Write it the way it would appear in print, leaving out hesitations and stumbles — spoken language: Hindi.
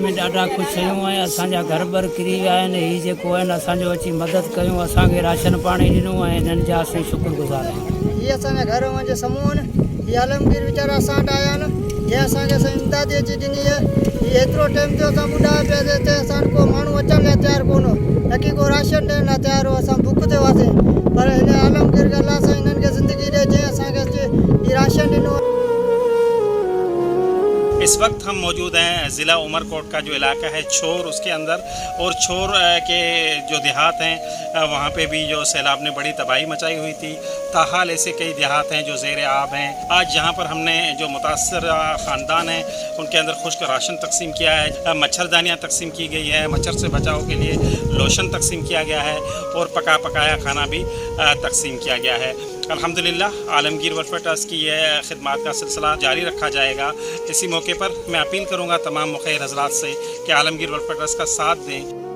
में ॾाढा ख़ुशि आहियूं ऐं असांजा घर बर किरी विया आहिनि। हीअ जेको आहे न असांजो अची मदद कयूं, असांखे राशन पाणी ॾिनो ऐं हिननि जा असीं शुक्रगुज़ार आहियूं। ये असांजा घर मुंहिंजे साम्हूं आहिनि। ये आलमगीर वीचारा असां वटि आया आहिनि, जंहिं असांखे असांजी इमदादी अची ॾिनी आहे। ये एतिरो टाइम थियो असां ॿुढा पिया हिते, असां को माण्हू अचण लाइ तयारु कोन हो, न की को राशन ॾियण लाइ तयारु हो। असां बुख ते हुआसीं, पर हिन आलमगीर अलाह सां हिननि खे ज़िंदगी ॾे जंहिं असांखे अची राशन ॾिनो। इस वक्त हम मौजूद हैं ज़िला उमरकोट का जो इलाका है छोर, उसके अंदर, और छोर के जो देहात हैं वहाँ पे भी जो सैलाब ने बड़ी तबाही मचाई हुई थी। ताहाल ऐसे कई देहात हैं जो ज़ेर आब हैं। आज यहाँ पर हमने जो मुतासर ख़ानदान हैं उनके अंदर खुश्क राशन तकसीम किया है, मच्छरदानियाँ तकसीम की गई है, मच्छर से बचाव के लिए लोशन तकसीम किया गया है और पकाया खाना भी तकसीम किया गया है। अल्हम्दुलिल्लाह आलमगीर वेलफेयर ट्रस्ट की यह खिदमात का सिलसिला जारी रखा जाएगा। इसी मौके पर मैं अपील करूँगा तमाम मुखिर हज़रात से कि आलमगीर वेलफेयर ट्रस्ट का साथ दें।